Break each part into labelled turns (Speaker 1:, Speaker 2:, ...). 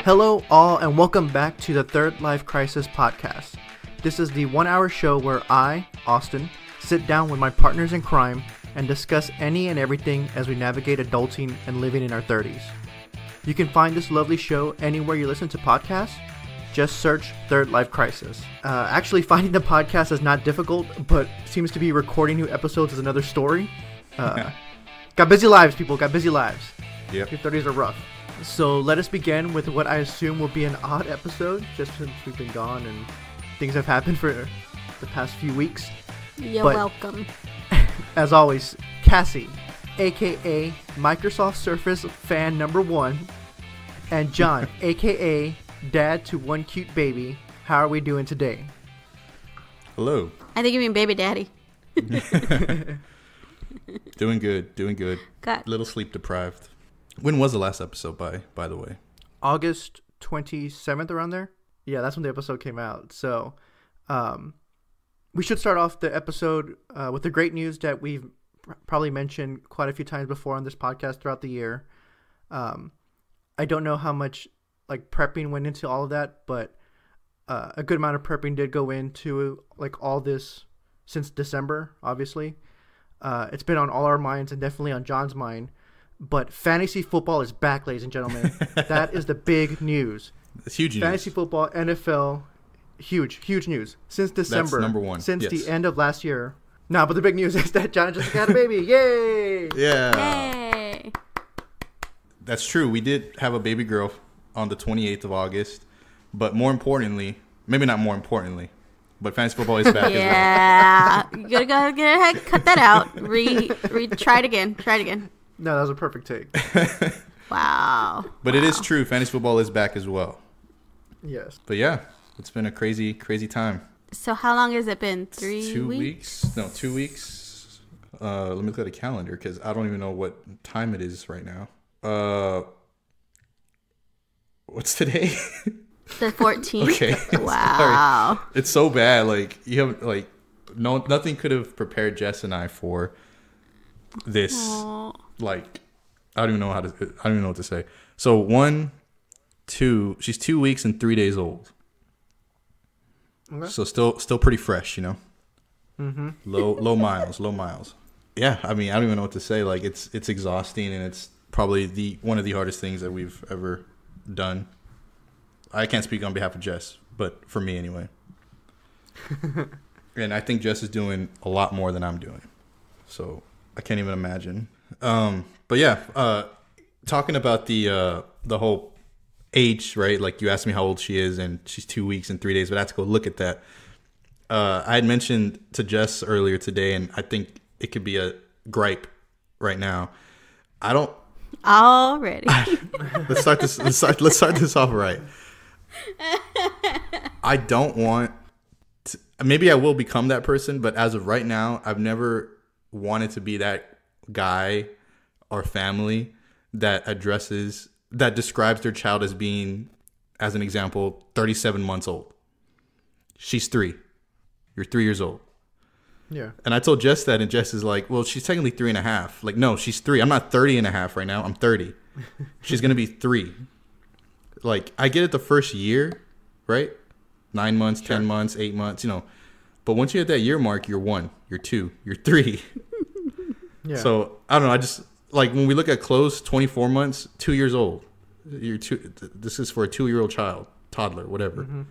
Speaker 1: Hello all and welcome back to the Third Life Crisis podcast. This is the 1 hour show where I, Austin, sit down with my partners in crime and discuss any and everything as we navigate adulting and living in our 30s. You can find this lovely show anywhere you listen to podcasts. Just search Third Life Crisis. Actually, finding the podcast is not difficult, but seems to be recording new episodes is another story. Got busy lives, people. Got busy lives.
Speaker 2: Yep.
Speaker 1: Your 30s are rough. So let us begin with what I assume will be an odd episode, just since we've been gone and things have happened for the past few weeks.
Speaker 3: You're welcome.
Speaker 1: As always, Cassie, aka Microsoft Surface fan number 1, and John, aka Dad to One Cute Baby. How are we doing today?
Speaker 2: Hello.
Speaker 3: I think you mean baby daddy.
Speaker 2: Doing good.
Speaker 3: Got
Speaker 2: Little sleep deprived. When was the last episode, by the way?
Speaker 1: August 27th, around there? Yeah, that's when the episode came out. So, we should start off the episode with the great news that we've probably mentioned quite a few times before on this podcast throughout the year. I don't know how much prepping went into all of that, but a good amount of prepping did go into all this since December, obviously. It's been on all our minds and definitely on John's mind. But fantasy football is back, ladies and gentlemen. That is the big news.
Speaker 2: It's huge news.
Speaker 1: Fantasy football, NFL, huge news. Since December.
Speaker 2: That's number one.
Speaker 1: Since the end of last year. No, but the big news is that John just got a baby. Yay!
Speaker 2: Yeah.
Speaker 3: Yay!
Speaker 2: That's true. We did have a baby girl on the 28th of August. But more importantly, maybe not more importantly, but fantasy football is back as well.
Speaker 3: Yeah. You gotta go ahead, cut that out. Try it again.
Speaker 1: No, that was a perfect take.
Speaker 3: Wow.
Speaker 2: But it is true. Fantasy football is back as well.
Speaker 1: Yes.
Speaker 2: But yeah, it's been a crazy time.
Speaker 3: So how long has it been?
Speaker 2: 2 weeks? No, 2 weeks. Let me look at the calendar because I don't even know what time it is right now. What's today?
Speaker 3: The 14th?
Speaker 2: Okay.
Speaker 3: Wow.
Speaker 2: Sorry. It's so bad. You have nothing could have prepared Jess and I for this.
Speaker 3: Aww.
Speaker 2: I don't even know what to say. So 1, 2, she's 2 weeks and 3 days old.
Speaker 1: Okay.
Speaker 2: So still pretty fresh, you know.
Speaker 1: Mm-hmm.
Speaker 2: Low miles. Yeah, I mean, I don't even know what to say. It's exhausting, and it's probably one of the hardest things that we've ever done. I can't speak on behalf of Jess, but for me anyway. And I think Jess is doing a lot more than I'm doing. So I can't even imagine. But yeah, talking about the whole age, right? You asked me how old she is, and she's 2 weeks and 3 days, but I had to go look at that. I had mentioned to Jess earlier today, and I think it could be a gripe right now. I don't
Speaker 3: Already.
Speaker 2: let's start this off right. I don't want to, maybe I will become that person, but as of right now, I've never wanted to be that guy or family that describes their child as being, as an example, 37 months old. She's 3. You're 3 years old.
Speaker 1: Yeah.
Speaker 2: And I told Jess that, and Jess is like, well, she's technically 3.5. No, she's 3. I'm not 30.5 right now. I'm 30. She's going to be 3. I get it the first year, right? 9 months, sure. 10 months, 8 months, But once you hit that year mark, you're 1, you're 2, you're 3.
Speaker 1: Yeah.
Speaker 2: So, I don't know. I just, when we look at close, 24 months, 2 years old. This is for a 2-year-old child, toddler, whatever.
Speaker 1: Mm-hmm.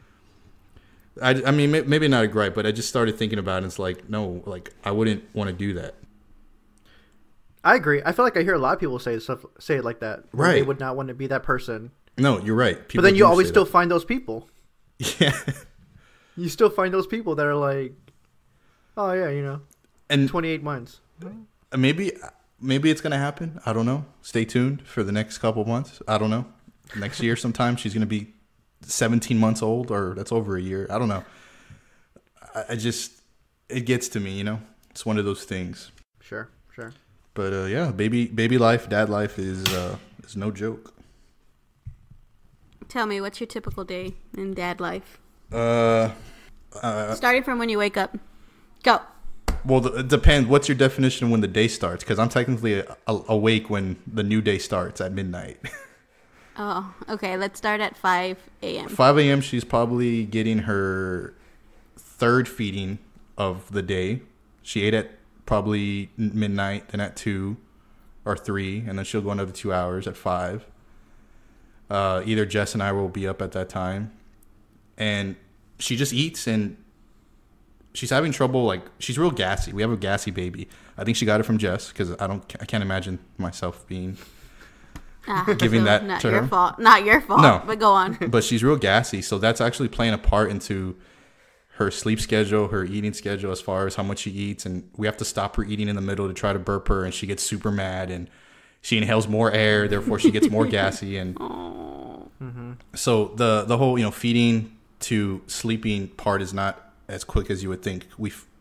Speaker 2: I mean, maybe not a gripe, but I just started thinking about it. And it's no, I wouldn't want to do that.
Speaker 1: I agree. I feel like I hear a lot of people say it like that.
Speaker 2: Right.
Speaker 1: They would not want to be that person.
Speaker 2: No, you're right.
Speaker 1: But then you always still find those people.
Speaker 2: Yeah.
Speaker 1: You still find those people that are like, oh yeah,
Speaker 2: and
Speaker 1: 28 months.
Speaker 2: Maybe it's gonna happen. I don't know. Stay tuned for the next couple months. I don't know. Next year, sometime she's gonna be 17 months old, or that's over a year. I don't know. It gets to me, It's one of those things.
Speaker 1: Sure.
Speaker 2: But yeah, baby life, dad life is no joke.
Speaker 3: Tell me, what's your typical day in dad life? Starting from when you wake up. Go.
Speaker 2: Well, it depends. What's your definition of when the day starts? Because I'm technically awake when the new day starts at midnight.
Speaker 3: Oh, okay. Let's start at 5 a.m.
Speaker 2: 5 a.m. She's probably getting her third feeding of the day. She ate at probably midnight, then at 2 or 3, and then she'll go another 2 hours at 5. Either Jess and I will be up at that time. And she just eats, and she's having trouble. Like, she's real gassy. We have a gassy baby. I think she got it from Jess, because I can't imagine myself being giving that
Speaker 3: not
Speaker 2: to
Speaker 3: your
Speaker 2: her.
Speaker 3: fault. Not your fault.
Speaker 2: No.
Speaker 3: But go on.
Speaker 2: But she's real gassy, so that's actually playing a part into her sleep schedule, her eating schedule, as far as how much she eats. And we have to stop her eating in the middle to try to burp her, and she gets super mad, and she inhales more air, therefore she gets more gassy. And so the whole feeding to sleeping part is not as quick as you would think.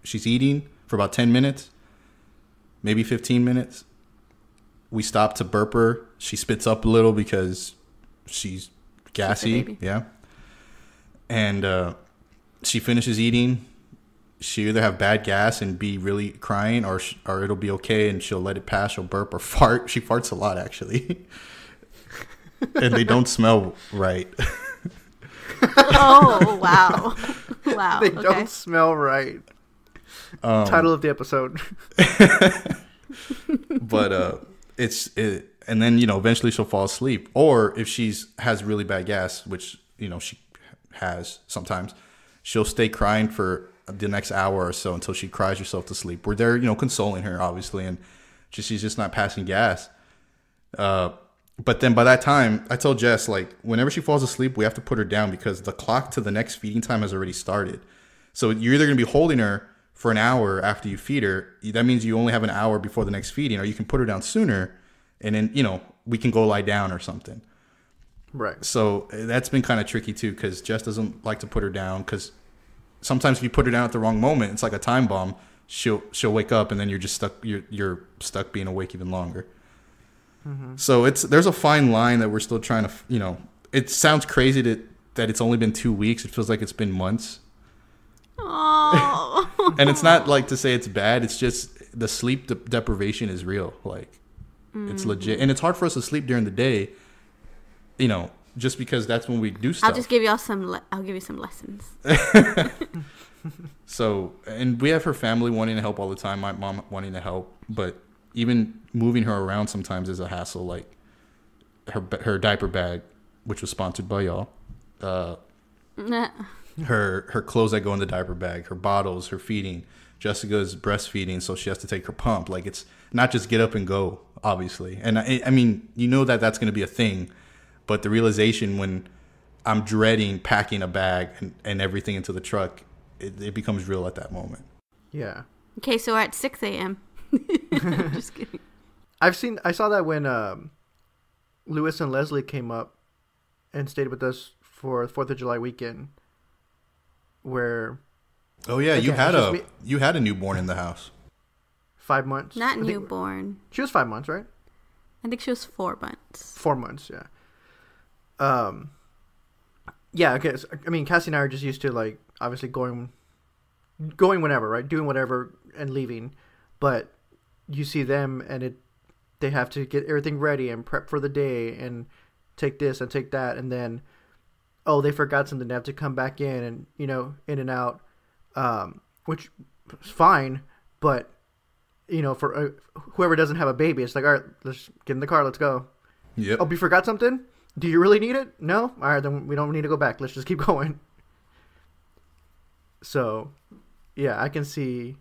Speaker 2: She's eating for about 10 minutes, maybe 15 minutes. We stop to burp her. She spits up a little because she's gassy. Yeah. And she finishes eating. She either have bad gas and be really crying, or it'll be okay and she'll let it pass. She'll burp or fart. She farts a lot, actually. And they don't smell right.
Speaker 3: Oh, wow. Wow.
Speaker 1: They don't smell right. Title of the episode.
Speaker 2: But and then eventually she'll fall asleep. Or if has really bad gas, which she has sometimes, she'll stay crying for the next hour or so until she cries herself to sleep. We're there, consoling her, obviously, and she's just not passing gas. But then by that time, I told Jess, like, whenever she falls asleep, we have to put her down because the clock to the next feeding time has already started. So you're either going to be holding her for an hour after you feed her. That means you only have an hour before the next feeding, or you can put her down sooner, and then, we can go lie down or something.
Speaker 1: Right. So
Speaker 2: that's been kind of tricky, too, because Jess doesn't like to put her down because sometimes if you put her down at the wrong moment, it's like a time bomb. She'll wake up, and then you're just stuck. You're stuck being awake even longer. Mm-hmm. So there's a fine line that we're still trying to, it sounds crazy that it's only been 2 weeks. It feels like it's been months.
Speaker 3: Oh.
Speaker 2: And it's not like to say it's bad. It's just the sleep deprivation is real. Like, it's legit. And it's hard for us to sleep during the day, just because that's when we do stuff.
Speaker 3: I'll just give y'all I'll give you some lessons.
Speaker 2: So, and we have her family wanting to help all the time. My mom wanting to help, but even moving her around sometimes is a hassle. Like her diaper bag, which was sponsored by y'all. Her clothes that go in the diaper bag, her bottles, her feeding. Jessica's breastfeeding, so she has to take her pump. Like, it's not just get up and go, obviously. And I mean, that's going to be a thing, but the realization when I'm dreading packing a bag and everything into the truck, it becomes real at that moment.
Speaker 1: Yeah.
Speaker 3: Okay, so we're at 6 a.m. Just kidding.
Speaker 1: I saw that when Lewis and Leslie came up and stayed with us for 4th of July weekend, where
Speaker 2: you had a newborn in the house.
Speaker 1: 5 months.
Speaker 3: Not newborn.
Speaker 1: She was 5 months, right?
Speaker 3: I think she was 4 months.
Speaker 1: 4 months, yeah. Yeah, okay. So, I mean, Cassie and I are just used to, like, obviously going whenever, right? Doing whatever and leaving. But you see them and they have to get everything ready and prep for the day and take this and take that. And then, they forgot something. They have to come back in and, in and out, which is fine. But, for whoever doesn't have a baby, it's like, all right, let's get in the car. Let's go.
Speaker 2: Yep.
Speaker 1: Oh, you forgot something? Do you really need it? No? All right, then we don't need to go back. Let's just keep going. So, yeah, I can see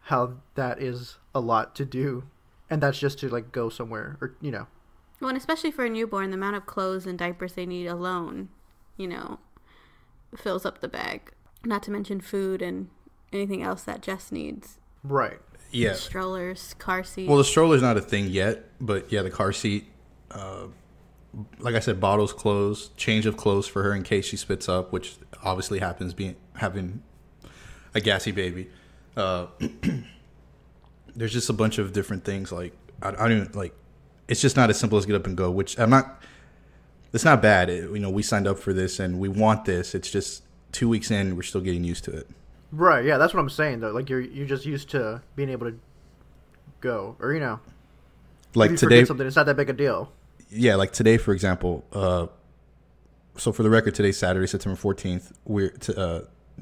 Speaker 1: how that is a lot to do. And that's just to, like, go somewhere or,
Speaker 3: Well, and especially for a newborn, the amount of clothes and diapers they need alone, fills up the bag. Not to mention food and anything else that Jess needs.
Speaker 1: Right.
Speaker 2: Yeah.
Speaker 3: Strollers, car seat.
Speaker 2: Well, the stroller's not a thing yet, but yeah, the car seat, like I said, bottles, clothes, change of clothes for her in case she spits up, which obviously happens having a gassy baby. There's just a bunch of different things. Like, I don't even, like, it's just not as simple as get up and go, which it's not bad. We signed up for this and we want this. It's just, 2 weeks in, we're still getting used to it.
Speaker 1: Right. Yeah, that's what I'm saying though. Like you're just used to being able to go, or
Speaker 2: Like
Speaker 1: if you
Speaker 2: today,
Speaker 1: forget something, it's not that big a deal.
Speaker 2: yeah, like today, for example. So for the record, today's Saturday, September 14th.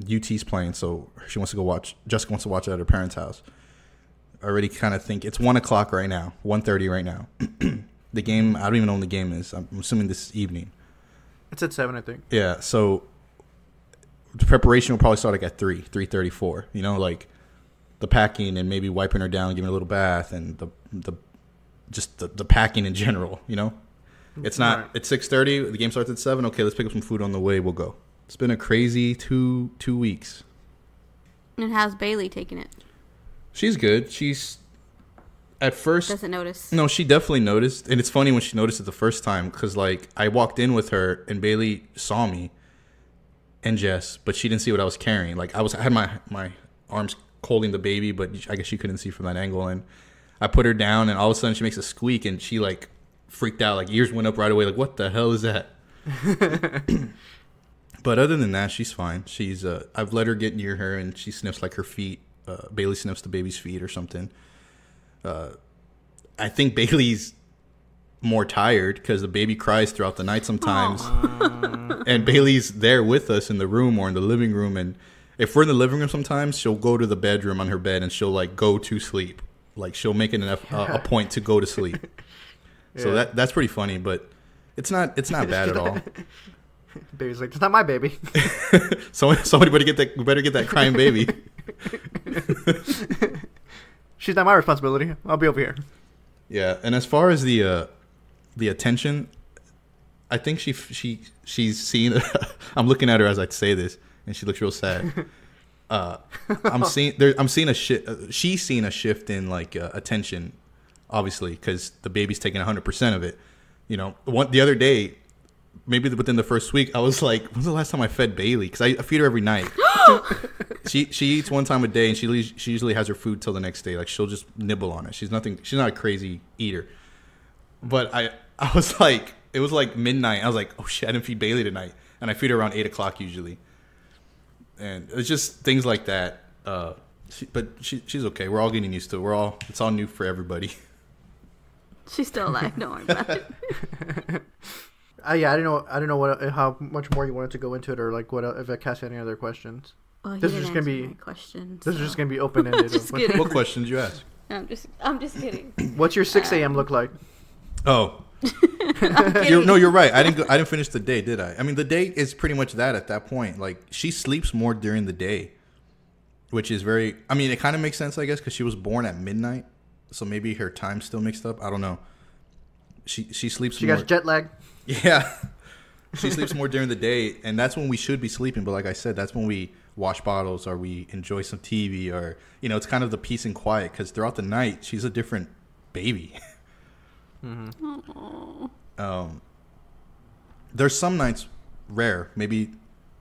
Speaker 2: UT's playing, so she wants to go watch. Jessica wants to watch it at her parents' house. I already kind of think it's 1:00 right now, 1:30 right now. The game, I don't even know when the game is. I'm assuming this evening.
Speaker 1: It's at 7, I think.
Speaker 2: Yeah, so the preparation will probably start like at 3:34. You know, like the packing and maybe wiping her down, giving her a little bath, and the packing in general. You know, it's not. Right. It's 6:30. The game starts at 7. Okay, let's pick up some food on the way. We'll go. It's been a crazy two weeks.
Speaker 3: And how's Bailey taking it?
Speaker 2: She's good. She's at first
Speaker 3: doesn't notice.
Speaker 2: No, she definitely noticed, and it's funny when she noticed it the first time because like I walked in with her and Bailey saw me and Jess, but she didn't see what I was carrying. Like I had my arms holding the baby, but I guess she couldn't see from that angle. And I put her down, and all of a sudden she makes a squeak, and she like freaked out. Like ears went up right away. Like what the hell is that? But other than that, she's fine. She's I've let her get near her, and she sniffs like her feet. Bailey sniffs the baby's feet or something. I think Bailey's more tired because the baby cries throughout the night sometimes. And Bailey's there with us in the room or in the living room. And if we're in the living room sometimes, she'll go to the bedroom on her bed and she'll like go to sleep. Like she'll make it a point to go to sleep. Yeah. So that's pretty funny, but it's not bad at all.
Speaker 1: Baby's like, it's not my baby.
Speaker 2: Somebody better get that crying baby.
Speaker 1: She's not my responsibility. I'll be over here.
Speaker 2: Yeah, and as far as the attention, I think she's seen. I'm looking at her as I say this, and she looks real sad. I'm seeing a shift. She's seen a shift in like attention, obviously, because the baby's taking 100% of it. You know, the other day, maybe within the first week, I was like, when's the last time I fed Bailey? Because I feed her every night. She eats one time a day, and she usually has her food till the next day. Like she'll just nibble on it. She's not a crazy eater. But I was like, it was like midnight. I was like, oh shit, I didn't feed Bailey tonight, and I feed her around 8:00 usually. And it's just things like that. But she's okay. We're all getting used to it. It's all new for everybody.
Speaker 3: She's still alive. Don't worry about it.
Speaker 1: Yeah, I don't know how much more you wanted to go into it, or like what if it cast any other questions.
Speaker 3: Well,
Speaker 1: this is just gonna be
Speaker 3: questions.
Speaker 1: This is just gonna be open ended.
Speaker 2: What questions you ask?
Speaker 3: I'm just kidding.
Speaker 1: What's your 6 a.m. look like?
Speaker 2: Oh, you're right. I didn't finish the day, did I? I mean, the day is pretty much that at that point. Like she sleeps more during the day, which is very. I mean, it kind of makes sense, I guess, because she was born at midnight, so maybe her time's still mixed up. I don't know. She sleeps.
Speaker 1: She
Speaker 2: more.
Speaker 1: got jet lag.
Speaker 2: Yeah, she sleeps more during the day, and that's when we should be sleeping. But like I said, that's when we wash bottles or we enjoy some TV, or it's kind of the peace and quiet, because throughout the night she's a different baby. Mm-hmm. There's some nights, rare, maybe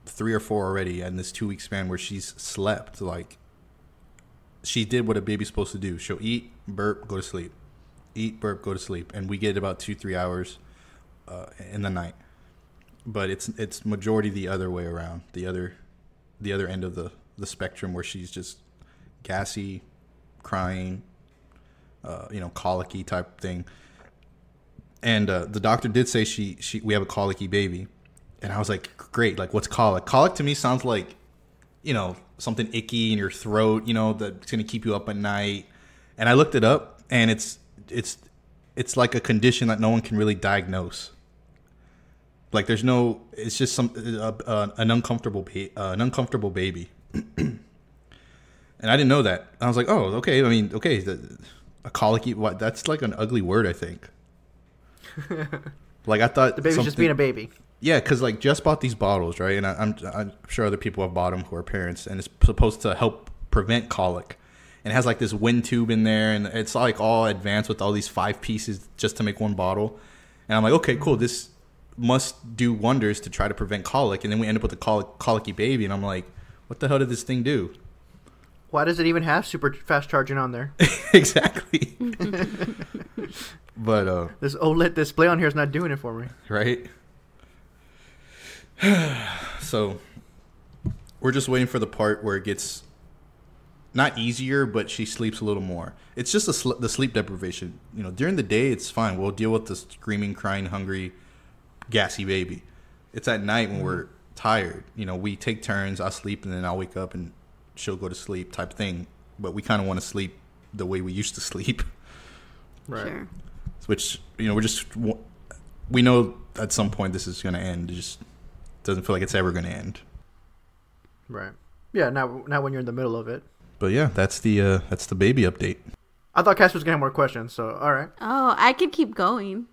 Speaker 2: 3 or 4 already in this 2-week span, where she's slept. Like she did what a baby's supposed to do. She'll eat, burp, go to sleep. Eat, burp, go to sleep, and we get about 2-3 hours in the night. But it's majority the other way around, the other end of the spectrum, where she's just gassy, crying, colicky type thing. And the doctor did say we have a colicky baby, and I was like, great. Like, what's colic? Colic to me sounds like, something icky in your throat, that's gonna keep you up at night. And I looked it up, and it's like a condition that no one can really diagnose. Like it's just an uncomfortable baby. And I didn't know that. I was like, oh, okay. I mean, okay, a colicky. What? That's like an ugly word, I think. Like I thought
Speaker 1: the baby's just being a baby.
Speaker 2: Yeah, because like Jess bought these bottles, right? And I'm sure other people have bought them who are parents, and it's supposed to help prevent colic. And it has like this wind tube in there, and it's like all advanced with all these 5 pieces just to make one bottle. And I'm like, okay, cool. This must do wonders to try to prevent colic. And then we end up with a colicky baby, and I'm like, what the hell did this thing do?
Speaker 1: Why does it even have super fast charging on there?
Speaker 2: Exactly. But
Speaker 1: this OLED display on here is not doing it for me.
Speaker 2: Right. So We're just waiting for the part where it gets not easier, but she sleeps a little more. It's just the sleep deprivation. You know, during the day, it's fine. We'll deal with the screaming, crying, hungry, gassy baby. It's at night when we're tired. You know, we take turns. I'll sleep, and then I'll wake up, and she'll go to sleep type thing. But we kind of want to sleep the way we used to sleep.
Speaker 1: Right.
Speaker 3: Sure.
Speaker 2: Which, you know, we know at some point this is going to end. It just doesn't feel like it's ever going to end.
Speaker 1: Right. Yeah. Now when you're in the middle of it.
Speaker 2: But yeah, that's the baby update.
Speaker 1: I thought Cass was gonna have more questions. So all right.
Speaker 3: Oh, I could keep going.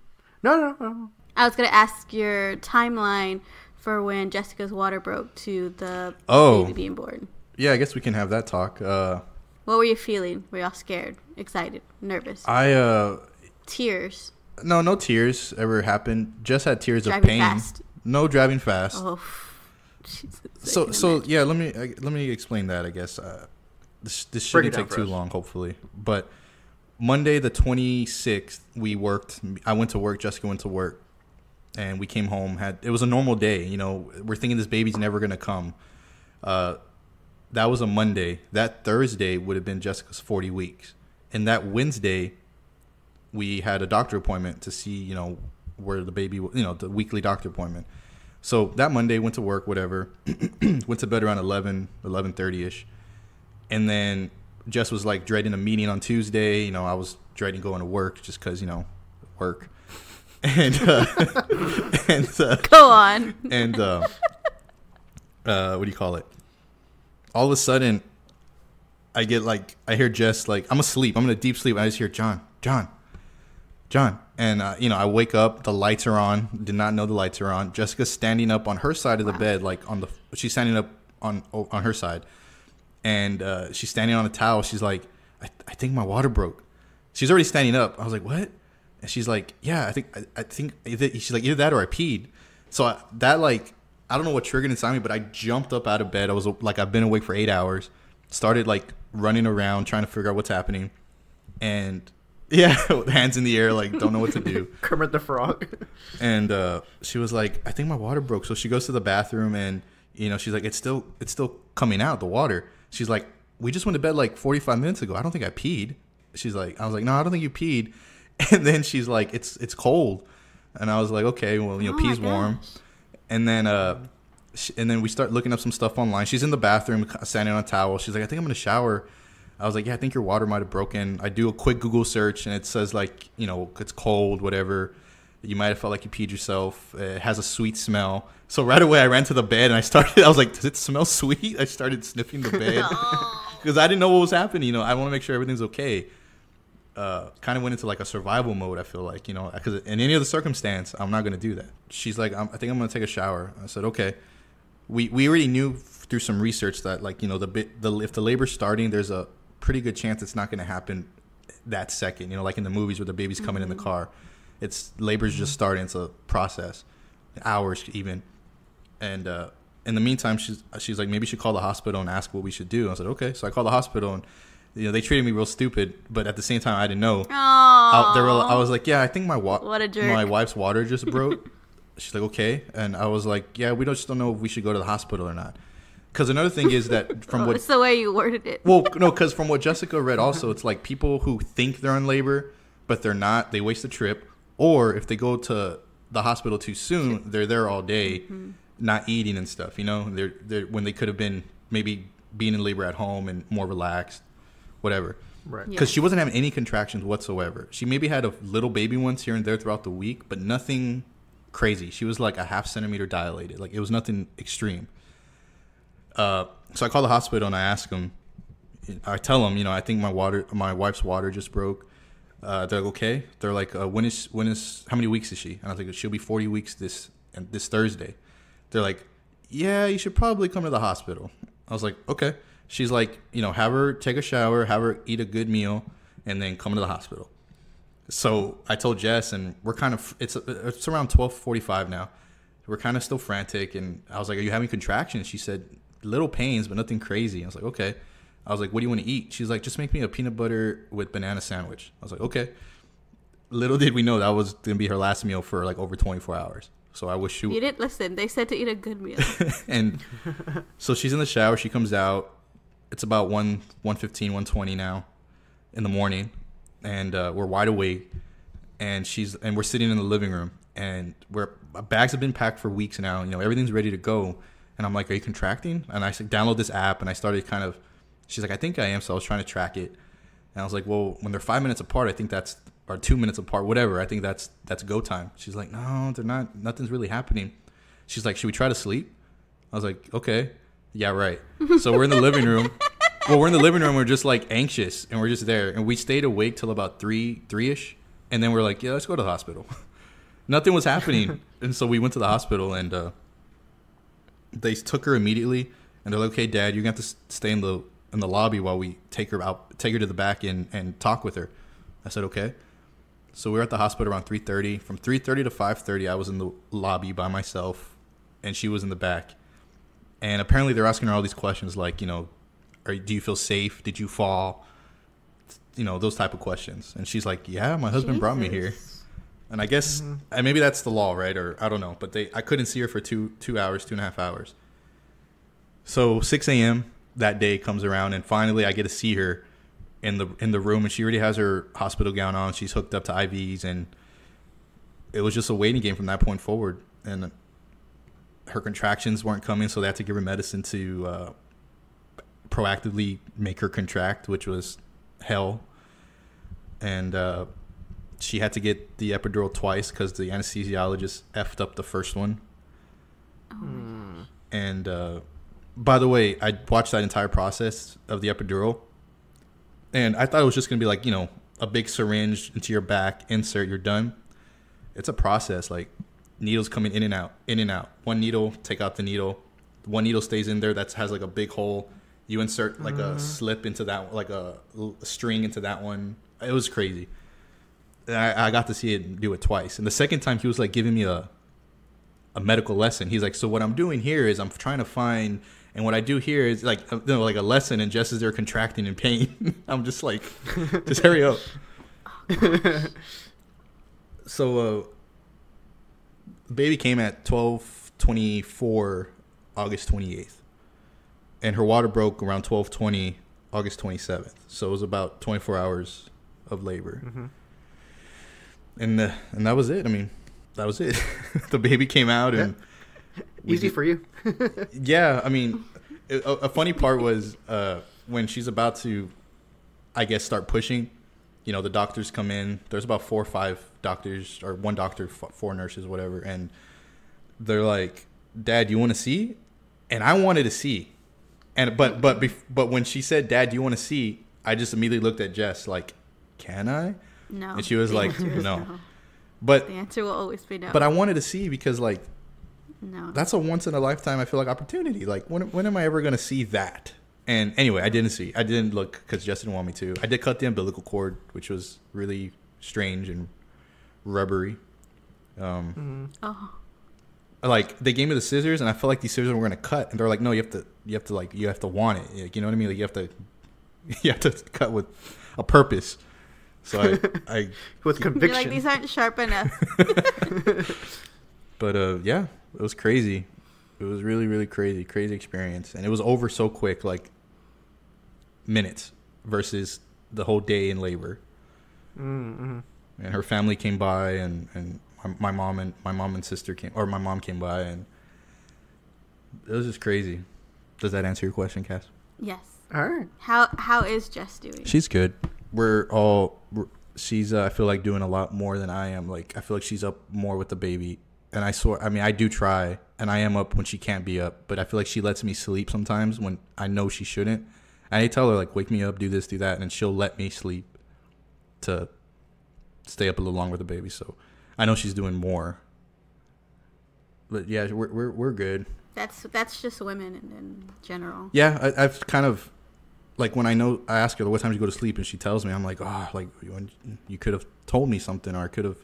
Speaker 1: No.
Speaker 3: I was gonna ask your timeline for when Jessica's water broke to the baby being born.
Speaker 2: Yeah, I guess we can have that talk.
Speaker 3: What were you feeling? Were y'all scared, excited, nervous? Tears.
Speaker 2: No tears ever happened. Just had tears
Speaker 3: Driving
Speaker 2: of pain.
Speaker 3: fast.
Speaker 2: No driving fast.
Speaker 3: Oh, Jesus,
Speaker 2: So yeah, let me explain that. I guess this shouldn't take too long, hopefully. But Monday the 26th, we worked. I went to work. Jessica went to work, and we came home. It was a normal day. You know, we're thinking this baby's never gonna come. That was a Monday. That Thursday would have been Jessica's 40 weeks, and that Wednesday, we had a doctor appointment to see, you know, where the baby, you know, the weekly doctor appointment. So that Monday, went to work, whatever, went to bed around 11:30ish. And then Jess was like dreading a meeting on Tuesday. You know, I was dreading going to work just because, you know, work. And,
Speaker 3: Go on.
Speaker 2: And, what do you call it? All of a sudden, I hear Jess, like, I'm asleep. I'm in a deep sleep. And I just hear, John. And, you know, I wake up, the lights are on, did not know the lights are on. Jessica's standing up on her side of the bed, like she's standing up on her side. And she's standing on a towel. She's like, I think my water broke. She's already standing up. I was like, what? And she's like, yeah, I think she's like, either that or I peed. So I don't know what triggered inside me, but I jumped up out of bed. I was like, I've been awake for 8 hours. Started like running around trying to figure out what's happening. And yeah, hands in the air, like don't know what to do.
Speaker 1: Kermit the Frog.
Speaker 2: And she was like, I think my water broke. So she goes to the bathroom, and you know, she's like, it's still coming out, the water. She's like, we just went to bed like 45 minutes ago. I don't think I peed. I was like, no, I don't think you peed. And then she's like, it's cold. And I was like, okay, well, you know, pee's warm. And then we start looking up some stuff online. She's in the bathroom, standing on a towel. She's like, I think I'm going to shower. I was like, yeah, I think your water might have broken. I do a quick Google search, and it says, like, you know, it's cold, whatever. You might have felt like you peed yourself. It has a sweet smell. So right away, I ran to the bed, and I was like, does it smell sweet? I started sniffing the bed because I didn't know what was happening. You know, I want to make sure everything's okay. Kind of went into like a survival mode, I feel like, you know, because in any other circumstance, I'm not going to do that. She's like, I think I'm going to take a shower. I said, okay. We already knew through some research that, like, you know, if the labor's starting, there's a pretty good chance it's not going to happen that second, you know, like in the movies where the baby's coming in the car. Labor's just starting. It's a process, hours even. And in the meantime, she's like, maybe you should call the hospital and ask what we should do. I said, okay. So I called the hospital, and you know, they treated me real stupid, but at the same time, I didn't know. I was like, yeah, I think my wife's water just broke. She's like, okay. And I was like, yeah, we just don't know if we should go to the hospital or not. Because another thing is that from
Speaker 3: it's the way you worded it.
Speaker 2: Well, no, because from what Jessica read also, it's like people who think they're in labor, but they're not. They waste the trip. Or if they go to the hospital too soon, they're there all day, not eating and stuff. You know, they're when they could have been maybe being in labor at home and more relaxed, whatever.
Speaker 1: Right.
Speaker 2: Because she wasn't having any contractions whatsoever. She maybe had a little baby ones here and there throughout the week, but nothing crazy. She was like a 0.5 centimeter dilated. Like, it was nothing extreme. So I call the hospital and I ask them. I tell them, you know, I think my wife's water just broke. They're like, okay. They're like, how many weeks is she? And I was like, she'll be 40 weeks this Thursday. They're like, yeah, you should probably come to the hospital. I was like, okay. She's like, you know, have her take a shower, have her eat a good meal, and then come to the hospital. So I told Jess, and we're kind of, it's around 12:45 now. We're kind of still frantic. And I was like, are you having contractions? She said, little pains, but nothing crazy. I was like, okay. I was like, what do you want to eat? She's like, just make me a peanut butter with banana sandwich. I was like, okay. Little did we know that was going to be her last meal for like over 24 hours. So I wish she...
Speaker 3: You didn't listen. They said to eat a good meal.
Speaker 2: And so she's in the shower. She comes out. It's about 1:15, 1:20 now in the morning. And we're wide awake. And we're sitting in the living room. And bags have been packed for weeks now. You know, everything's ready to go. And I'm like, are you contracting? And I said, download this app. And I started kind of... She's like, I think I am. So I was trying to track it. And I was like, well, when they're 5 minutes apart, I think that's... Or 2 minutes apart, whatever. I think that's go time. She's like, no, they're not. Nothing's really happening. She's like, should we try to sleep? I was like, okay. Yeah, right. So we're in the living room. Well, we're in the living room. We're just like anxious, and we're just there. And we stayed awake till about 3-ish. And then we're like, yeah, let's go to the hospital. Nothing was happening. And so we went to the hospital, and they took her immediately. And they're like, okay, Dad, you're going to have to stay in the lobby while we take her to the back and talk with her. I said, okay. So we were at the hospital around 3:30. From 3:30 to 5:30, I was in the lobby by myself, and she was in the back. And apparently they're asking her all these questions like, you know, do you feel safe? Did you fall? You know, those type of questions. And she's like, yeah, my husband brought me here. And I guess and maybe that's the law, right? Or I don't know. But I couldn't see her for 2 hours, 2.5 hours. So 6 a.m. that day comes around, and finally I get to see her in the room, and she already has her hospital gown on. She's hooked up to IVs, and it was just a waiting game from that point forward. And her contractions weren't coming, so they had to give her medicine to proactively make her contract, which was hell. And she had to get the epidural twice because the anesthesiologist effed up the first one. Oh. And by the way, I watched that entire process of the epidural. And I thought it was just going to be like, you know, a big syringe into your back, insert, you're done. It's a process. Like, needles coming in and out, in and out. One needle, take out the needle. One needle stays in there that has like a big hole. You insert like a slip into that, like a string into that one. It was crazy. I got to see it do it twice. And the second time he was like giving me a medical lesson. He's like, so what I'm doing here is I'm trying to find... And what I do here is like, you know, like a lesson, and just as they're contracting in pain, I'm just like, just hurry up. So, baby came at 12:24, August 28th, and her water broke around 12:20, August 27th. So it was about 24 hours of labor, and that was it. I mean, that was it. The baby came out, and
Speaker 1: easy for you.
Speaker 2: Yeah, I mean, a funny part was when she's about to, I guess, start pushing. You know, the doctors come in. There's about 4 or 5 doctors, or one doctor, 4 nurses, whatever, and they're like, "Dad, you want to see?" And I wanted to see, and but when she said, "Dad, do you want to see?" I just immediately looked at Jess like, "Can I?"
Speaker 3: No.
Speaker 2: And she was like,
Speaker 3: "No."
Speaker 2: "No." But
Speaker 3: the answer will always be no.
Speaker 2: But I wanted to see because like.
Speaker 3: No.
Speaker 2: That's a once in a lifetime, I feel like, opportunity. Like, when am I ever going to see that? And anyway, I didn't see. I didn't look because Jess didn't want me to. I did cut the umbilical cord, which was really strange and rubbery. Like, they gave me the scissors, and I felt like these scissors were going to cut. And they're like, no, you have to want it. Like, you know what I mean? Like, you have to cut with a purpose. So I
Speaker 1: with conviction.
Speaker 3: You're like, these aren't sharp enough.
Speaker 2: But yeah, it was crazy. It was really, really crazy experience. And it was over so quick, like minutes versus the whole day in labor. And her family came by, and my mom and sister came, or my mom came by, and it was just crazy. Does that answer your question, Cass?
Speaker 3: Yes.
Speaker 1: All right.
Speaker 3: How is Jess doing?
Speaker 2: She's good. She's I feel like doing a lot more than I am. Like, I feel like she's up more with the baby. And I do try, and I am up when she can't be up, but I feel like she lets me sleep sometimes when I know she shouldn't. And I tell her, like, wake me up, do this, do that, and she'll let me sleep to stay up a little longer with the baby. So I know she's doing more. But yeah, we're good.
Speaker 3: That's just women in general.
Speaker 2: Yeah, I've kind of, like, when I ask her what time you go to sleep, and she tells me, I'm like, like, you could have told me something, or I could have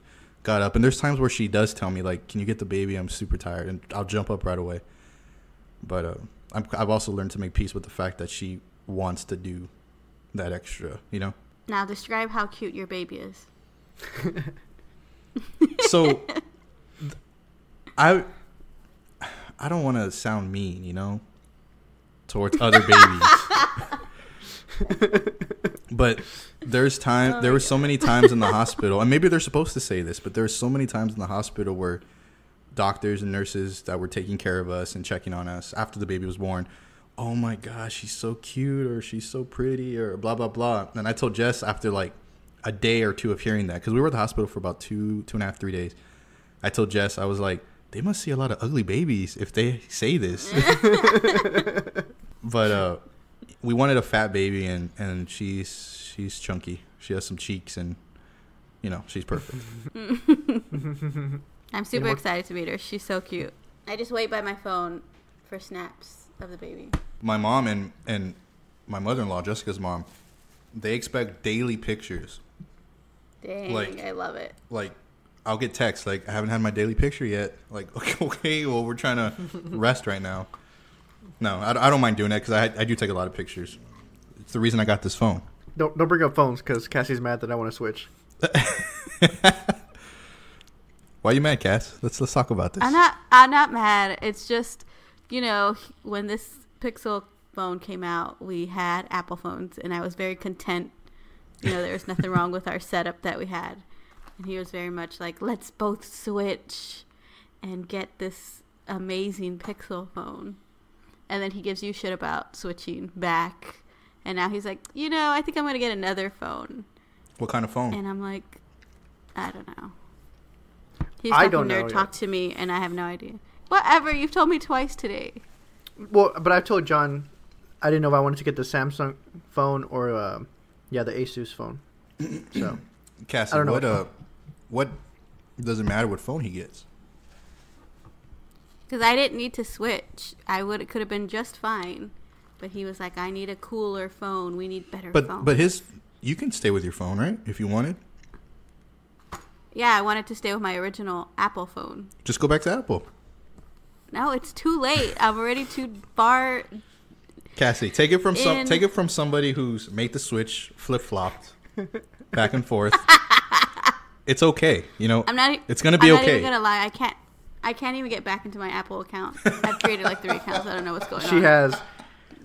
Speaker 2: got up. And there's times where she does tell me, like, can you get the baby? I'm super tired. And I'll jump up right away. But I've also learned to make peace with the fact that she wants to do that extra, you know?
Speaker 3: Now describe how cute your baby is.
Speaker 2: So I don't want to sound mean, you know, towards other babies. But there were so many times in the hospital, and maybe they're supposed to say this, but there were so many times in the hospital where doctors and nurses that were taking care of us and checking on us after the baby was born, oh my gosh, she's so cute, or she's so pretty, or blah, blah, blah. And I told Jess after like a day or two of hearing that, because we were at the hospital for about 2.5, 3 days. I told Jess, I was like, they must see a lot of ugly babies if they say this. But we wanted a fat baby, and she's chunky. She has some cheeks, and you know, she's perfect.
Speaker 3: I'm super excited to meet her. She's so cute. I just wait by my phone for snaps of the baby.
Speaker 2: My mom and my mother-in-law, Jessica's mom, they expect daily pictures.
Speaker 3: Dang, I love it.
Speaker 2: Like, I'll get texts like, I haven't had my daily picture yet. Like, okay, well, we're trying to rest right now. No, I don't mind doing that because I do take a lot of pictures. It's the reason I got this phone.
Speaker 1: Don't bring up phones because Cassie's mad that I want to switch.
Speaker 2: Why are you mad, Cass? Let's talk about this.
Speaker 3: I'm not mad. It's just, you know, when this Pixel phone came out, we had Apple phones, and I was very content. You know, there was nothing wrong with our setup that we had. And he was very much like, let's both switch and get this amazing Pixel phone. And then he gives you shit about switching back. And now he's like, you know, I think I'm going to get another phone.
Speaker 2: What kind of phone?
Speaker 3: And I'm like, I don't know. He's talking nerd talk to me, and I have no idea. Whatever, you've told me twice today.
Speaker 1: Well, but I told John I didn't know if I wanted to get the Samsung phone or, the Asus phone. So,
Speaker 2: Cassie, I don't know what does it matter what phone he gets?
Speaker 3: Because I didn't need to switch. It could have been just fine. But he was like, I need a cooler phone. We need better phones.
Speaker 2: But you can stay with your phone, right? If you wanted.
Speaker 3: Yeah, I wanted to stay with my original Apple phone.
Speaker 2: Just go back to Apple.
Speaker 3: No, it's too late. I'm already too far.
Speaker 2: Cassie, take it from somebody who's made the switch, flip-flopped, back and forth. It's okay, you know. It's gonna be okay. I'm not even
Speaker 3: gonna lie. I can't even get back into my Apple account. I've created like 3 accounts. I don't know what's going on.
Speaker 1: She has.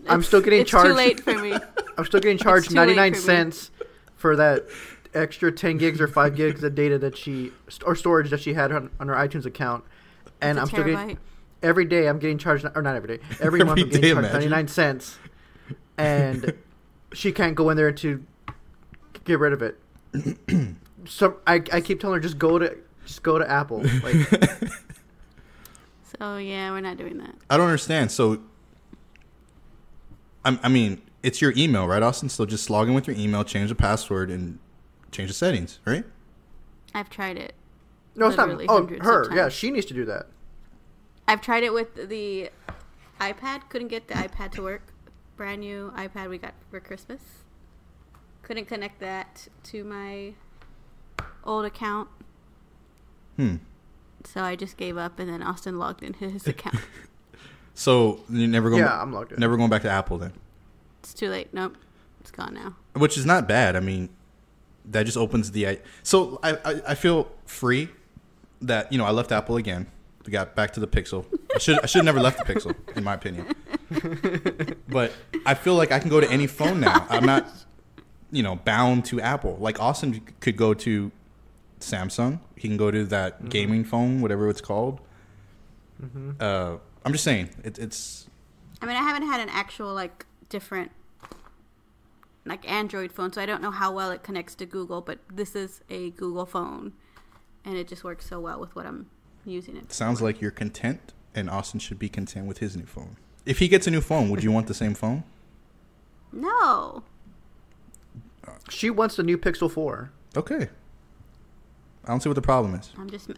Speaker 1: I'm still getting charged.
Speaker 3: It's too late for me.
Speaker 1: I'm still getting charged 99 cents for that extra 10 gigs or 5 gigs of data or storage that she had on her iTunes account, and I'm still getting every day. I'm getting charged, or not every day. Every month I'm getting charged 99 cents, and she can't go in there to get rid of it. So I keep telling her just go to Apple. Like,
Speaker 3: so yeah, we're not doing that.
Speaker 2: I don't understand. So I mean, it's your email, right, Austin? So just log in with your email, change the password, and change the settings, right?
Speaker 3: I've tried it.
Speaker 1: No, it's not. Oh, her. Yeah, she needs to do that.
Speaker 3: I've tried it with the iPad. Couldn't get the iPad to work. Brand new iPad we got for Christmas. Couldn't connect that to my old account. So I just gave up, and then Austin logged into his account.
Speaker 2: So you never go?
Speaker 1: Yeah, I'm logged in.
Speaker 2: Never going back to Apple then?
Speaker 3: It's too late. Nope, it's gone now.
Speaker 2: Which is not bad. I mean, that just opens the. So I feel free that, you know, I left Apple again. We got back to the Pixel. I should have never left the Pixel, in my opinion. But I feel like I can go to any phone now. I'm not, you know, bound to Apple. Like Austin could go to Samsung. He can go to that gaming phone, whatever it's called. I'm just saying, it's.
Speaker 3: I mean, I haven't had an actual like different like Android phone, so I don't know how well it connects to Google. But this is a Google phone, and it just works so well with what I'm using it.
Speaker 2: Sounds like you're content, and Austin should be content with his new phone. If he gets a new phone, would you want the same phone?
Speaker 3: No.
Speaker 1: She wants the new Pixel 4.
Speaker 2: Okay. I don't see what the problem is.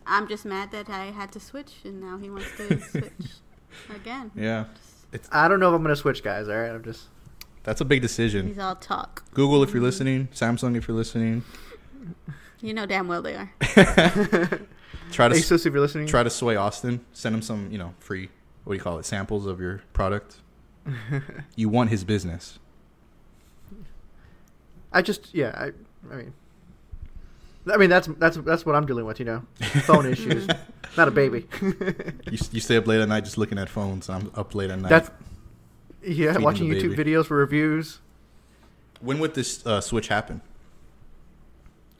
Speaker 3: I'm just mad that I had to switch, and now he wants to switch again.
Speaker 2: Yeah.
Speaker 1: I don't know if I'm going to switch, guys. All right,
Speaker 2: That's a big decision.
Speaker 3: He's all talk.
Speaker 2: Google, if you're listening. Samsung, if you're listening.
Speaker 3: You know damn well they are.
Speaker 1: Asus, if you're listening.
Speaker 2: Try to sway Austin. Send him some, you know, free, what do you call it, samples of your product. You want his business.
Speaker 1: I mean, I mean, that's what I'm dealing with, phone issues. Not a baby.
Speaker 2: You stay up late at night just looking at phones. I'm up late at night.
Speaker 1: Watching YouTube videos for reviews.
Speaker 2: When would this switch happen?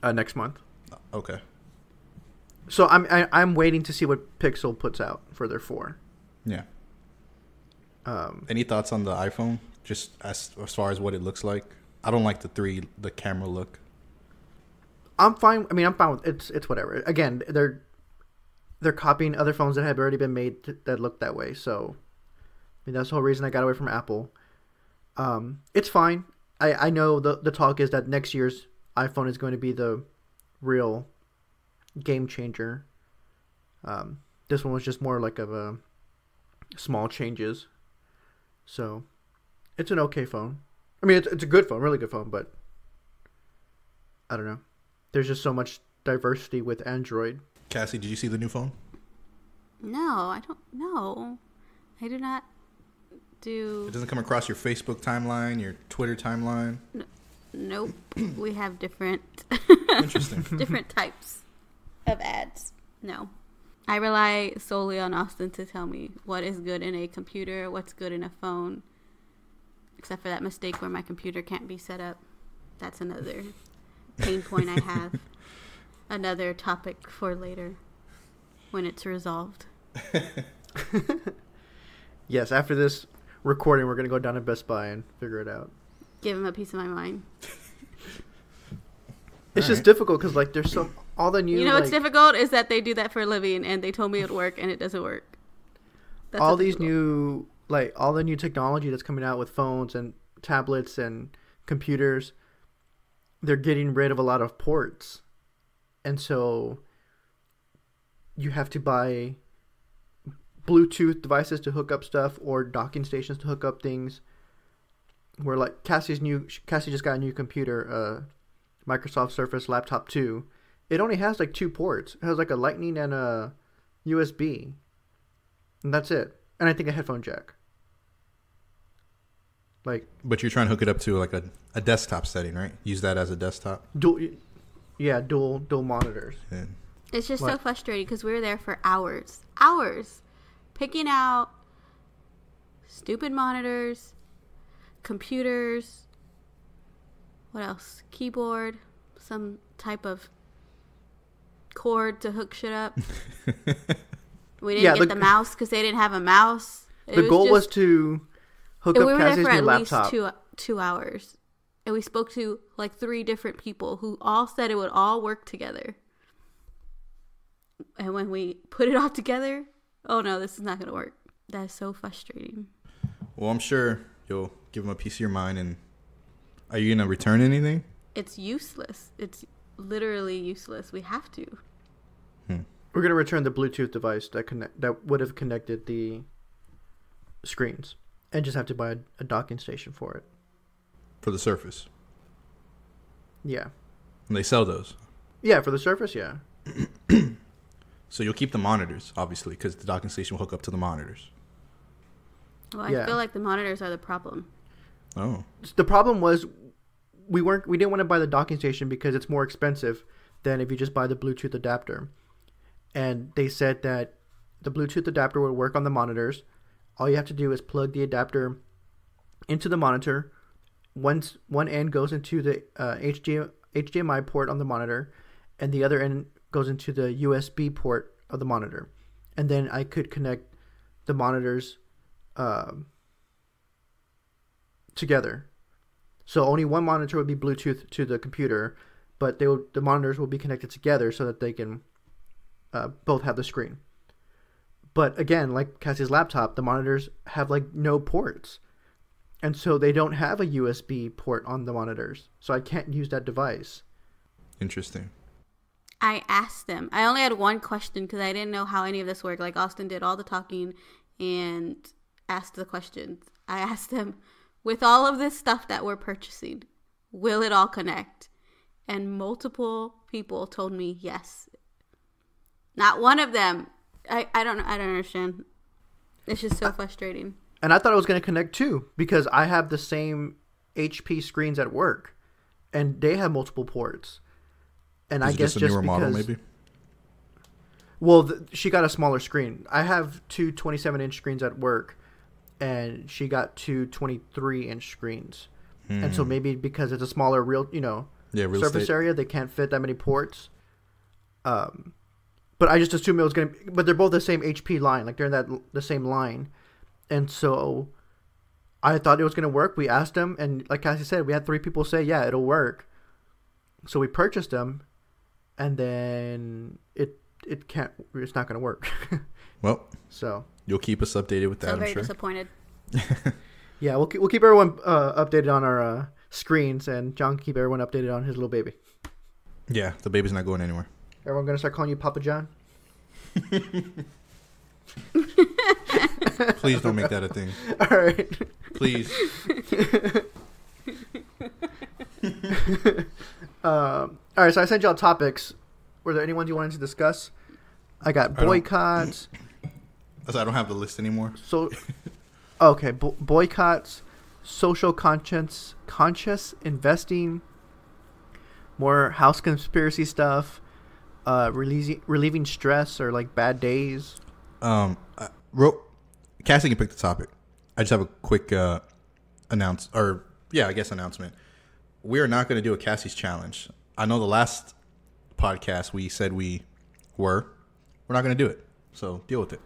Speaker 1: Next month.
Speaker 2: Okay.
Speaker 1: So I'm waiting to see what Pixel puts out for their 4.
Speaker 2: Yeah. Any thoughts on the iPhone? Just as far as what it looks like. I don't like the camera look.
Speaker 1: I'm fine. I mean, I'm fine with it's whatever. Again, they're copying other phones that have already been made that look that way. So, I mean, that's the whole reason I got away from Apple. It's fine. I know the talk is that next year's iPhone is going to be the real game changer. This one was just more like of a small changes. So, it's an okay phone. I mean, it's a good phone, really good phone, but I don't know. There's just so much diversity with Android.
Speaker 2: Cassie, did you see the new phone?
Speaker 3: No, I don't know. I do not do...
Speaker 2: It doesn't come across your Facebook timeline, your Twitter timeline?
Speaker 3: Nope. We have different...
Speaker 2: Interesting.
Speaker 3: different types of ads. No. I rely solely on Austin to tell me what is good in a computer, what's good in a phone. Except for that mistake where my computer can't be set up. That's another pain point I have. Another topic for later when it's resolved.
Speaker 1: Yes, after this recording, we're going to go down to Best Buy and figure it out.
Speaker 3: Give him a piece of my mind.
Speaker 1: It's just difficult because, like, there's all the new...
Speaker 3: what's difficult is that they do that for a living and they told me it would work and it doesn't work.
Speaker 1: That's all these new... Like, all the new technology that's coming out with phones and tablets and computers, they're getting rid of a lot of ports. And so you have to buy Bluetooth devices to hook up stuff or docking stations to hook up things. Where, like, Cassie just got a new computer, Microsoft Surface Laptop 2. It only has, like, 2 ports. It has, like, a Lightning and a USB. And that's it. And I think a headphone jack.
Speaker 2: But you're trying to hook it up to like a desktop setting, right? Use that as a desktop.
Speaker 1: Dual monitors.
Speaker 2: Yeah.
Speaker 3: It's just so frustrating because we were there for hours, picking out stupid monitors, computers. What else? Keyboard, some type of cord to hook shit up. We didn't get the mouse because they didn't have a mouse.
Speaker 1: The goal was to hook up Cassie's new laptop.
Speaker 3: We were there for at least 2 hours. And we spoke to like 3 different people who all said it would all work together. And when we put it all together, oh no, this is not going to work. That is so frustrating.
Speaker 2: Well, I'm sure you'll give them a piece of your mind. And are you going to return anything?
Speaker 3: It's useless. It's literally useless. We have to.
Speaker 1: We're going to return the Bluetooth device that would have connected the screens. And just have to buy a docking station for it.
Speaker 2: For the Surface?
Speaker 1: Yeah.
Speaker 2: And they sell those?
Speaker 1: Yeah, for the Surface, yeah.
Speaker 2: So you'll keep the monitors, obviously, because the docking station will hook up to the monitors.
Speaker 3: Well, I feel like the monitors are the problem.
Speaker 2: Oh.
Speaker 1: The problem was we didn't want to buy the docking station because it's more expensive than if you just buy the Bluetooth adapter. And they said that the Bluetooth adapter would work on the monitors. All you have to do is plug the adapter into the monitor. One end goes into the HDMI port on the monitor, and the other end goes into the USB port of the monitor. And then I could connect the monitors together. So only one monitor would be Bluetooth to the computer, but the monitors will be connected together so that they can both have the screen. But again, like Cassie's laptop, the monitors have like no ports. And so they don't have a USB port on the monitors. So I can't use that device.
Speaker 2: Interesting.
Speaker 3: I asked them. I only had one question because I didn't know how any of this worked. Like Austin did all the talking and asked the questions. I asked them, with all of this stuff that we're purchasing, will it all connect? And multiple people told me yes. Not one of them. I don't understand. It's just so frustrating.
Speaker 1: And I thought it was going to connect too, because I have the same HP screens at work, and they have multiple ports. And
Speaker 2: Is
Speaker 1: I
Speaker 2: it
Speaker 1: guess
Speaker 2: just a newer
Speaker 1: because,
Speaker 2: model, maybe?
Speaker 1: Well, she got a smaller screen. I have two 27-inch screens at work, and she got two 23-inch screens. And so maybe because it's a smaller real surface
Speaker 2: estate
Speaker 1: area, they can't fit that many ports. But I just assumed it was going to... But they're both the same HP line. Like, they're in the same line. And so I thought it was going to work. We asked them, and like Cassie said, we had 3 people say, yeah, it'll work. So we purchased them, and then it's not going to work.
Speaker 2: Well,
Speaker 1: so
Speaker 2: you'll keep us updated with that, I'm
Speaker 3: very
Speaker 2: sure.
Speaker 3: Disappointed.
Speaker 1: Yeah, we'll keep everyone updated on our screens, and John can keep everyone updated on his little baby.
Speaker 2: Yeah, the baby's not going anywhere.
Speaker 1: Everyone going to start calling you Papa John?
Speaker 2: Please don't make that a thing.
Speaker 1: All right.
Speaker 2: Please.
Speaker 1: All right, so I sent y'all topics. Were there any ones you wanted to discuss? I got boycotts.
Speaker 2: I don't have the list anymore.
Speaker 1: So, okay, boycotts, social conscious investing, more house conspiracy stuff, relieving stress or like bad days.
Speaker 2: Cassie can pick the topic. I just have a quick announcement. We are not going to do a Cassie's challenge. I know the last podcast we said we're not going to do it. So deal with it.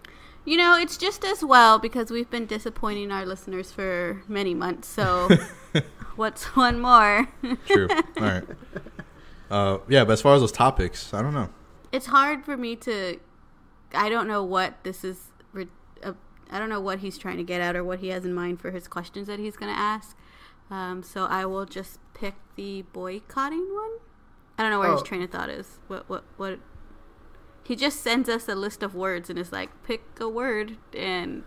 Speaker 3: It's just as well because we've been disappointing our listeners for many months. So what's one more?
Speaker 2: True. All right. But as far as those topics, I don't know.
Speaker 3: It's hard for me to... I don't know what this is... I don't know what he's trying to get at or what he has in mind for his questions that he's going to ask. So I will just pick the boycotting one. I don't know where his train of thought is. What? He just sends us a list of words and is like, pick a word and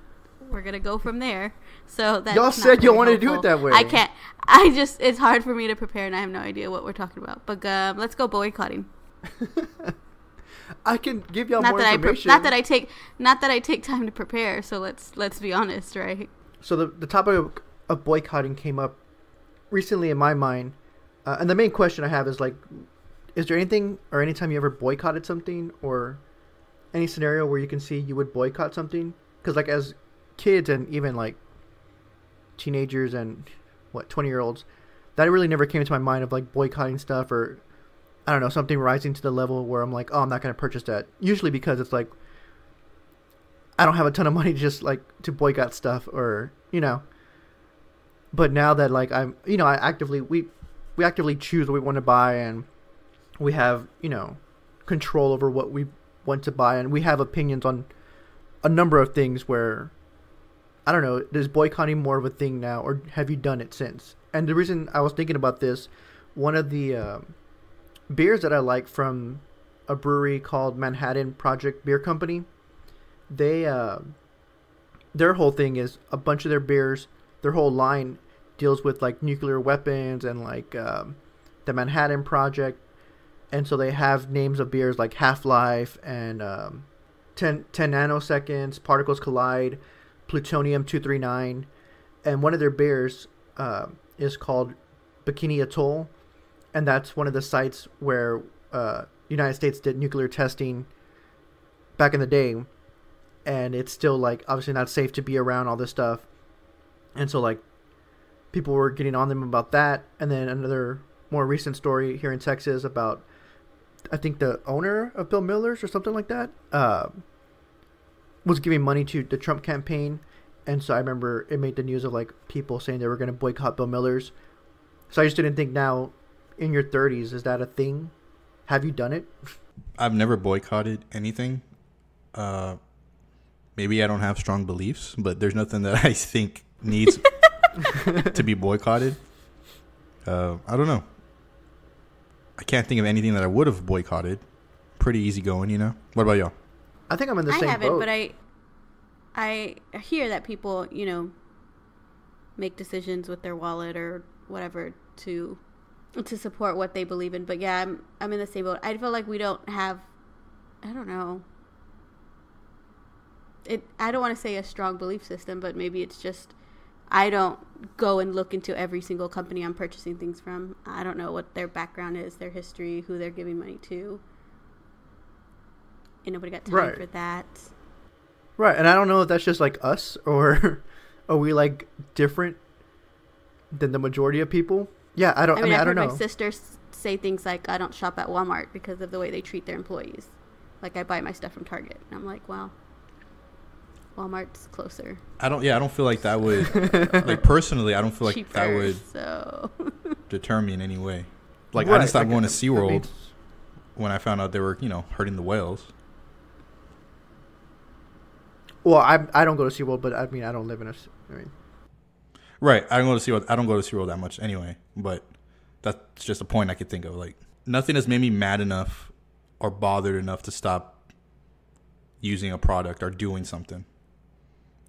Speaker 3: we're going to go from there. So that's
Speaker 1: y'all said you wanted to do it that way.
Speaker 3: I can't. It's hard for me to prepare and I have no idea what we're talking about. But let's go boycotting.
Speaker 1: I can give y'all more information.
Speaker 3: Not that I take time to prepare. So let's be honest, right?
Speaker 1: So the topic of boycotting came up recently in my mind, and the main question I have is like, is there anything or anytime you ever boycotted something or any scenario where you can see you would boycott something? Because like as kids and even like teenagers and 20-year-olds, that really never came into my mind of like boycotting stuff or I don't know, something rising to the level where I'm like, oh, I'm not going to purchase that. Usually because it's like, I don't have a ton of money just like to boycott stuff or, But now that like we actively choose what we want to buy and we have, control over what we want to buy and we have opinions on a number of things where, I don't know, is boycotting more of a thing now or have you done it since? And the reason I was thinking about this, one of the beers that I like from a brewery called Manhattan Project Beer Company, their whole thing is a bunch of their beers, their whole line deals with like nuclear weapons and like the Manhattan Project, and so they have names of beers like Half-Life and 10 nanoseconds, Particles Collide, Plutonium-239, and one of their beers is called Bikini Atoll, and that's one of the sites where United States did nuclear testing back in the day, and it's still like obviously not safe to be around all this stuff, and so like people were getting on them about that. And then another more recent story here in Texas about, I think the owner of Bill Miller's or something like that was giving money to the Trump campaign, and so I remember it made the news of like people saying they were going to boycott Bill Miller's. So I just didn't think, now in your 30s, is that a thing? Have you done it?
Speaker 2: I've never boycotted anything. Maybe I don't have strong beliefs, but there's nothing that I think needs to be boycotted. I don't know. I can't think of anything that I would have boycotted. Pretty easygoing, What about y'all?
Speaker 1: I think I'm in the same boat.
Speaker 3: I haven't, but I hear that people, make decisions with their wallet or whatever to support what they believe in. But yeah, I'm in the same boat. I feel like we don't have, I don't know. I don't want to say a strong belief system, but maybe it's just I don't go and look into every single company I'm purchasing things from. I don't know what their background is, their history, who they're giving money to. And nobody got time for that.
Speaker 1: Right, and I don't know if that's just like us, or are we like different than the majority of people? Yeah, I don't know.
Speaker 3: My sister say things like, I don't shop at Walmart because of the way they treat their employees. Like, I buy my stuff from Target. And I'm like, well, Walmart's closer.
Speaker 2: I don't feel like that would, like, personally, I don't feel like
Speaker 3: cheaper,
Speaker 2: that would
Speaker 3: so.
Speaker 2: deter me in any way. Like,
Speaker 1: right,
Speaker 2: I just stopped going to SeaWorld
Speaker 1: I mean,
Speaker 2: when I found out they were, hurting the whales.
Speaker 1: Well, I don't go to SeaWorld, but I mean, I don't live in
Speaker 2: Right. I don't go to SeaWorld that much anyway, but that's just a point I could think of. Like, nothing has made me mad enough or bothered enough to stop using a product or doing something.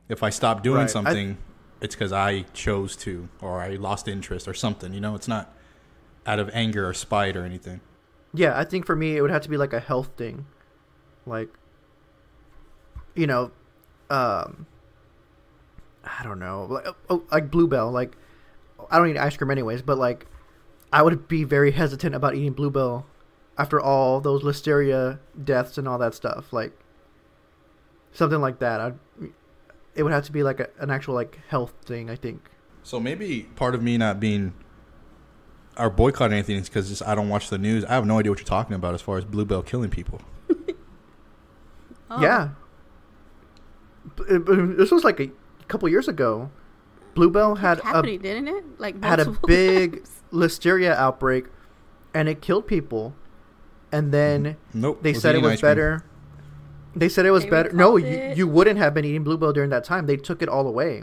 Speaker 2: If I stop doing something, it's because I chose to, or I lost interest or something. It's not out of anger or spite or anything.
Speaker 1: Yeah, I think for me, it would have to be like a health thing. Like, I don't know, like Bluebell. Like, I don't eat ice cream anyways, but like, I would be very hesitant about eating Bluebell after all those listeria deaths and all that stuff. Like, something like that. It would have to be like an actual like health thing, I think.
Speaker 2: So maybe part of me not being or boycotting anything is because I don't watch the news. I have no idea what you're talking about as far as Bluebell killing people.
Speaker 3: Oh.
Speaker 1: Yeah. This was like a couple years ago. Bluebell had
Speaker 3: didn't it? Like,
Speaker 1: had a big listeria outbreak, and it killed people. And then they said it was better. They said it was better. No, you wouldn't have been eating Bluebell during that time. They took it all away,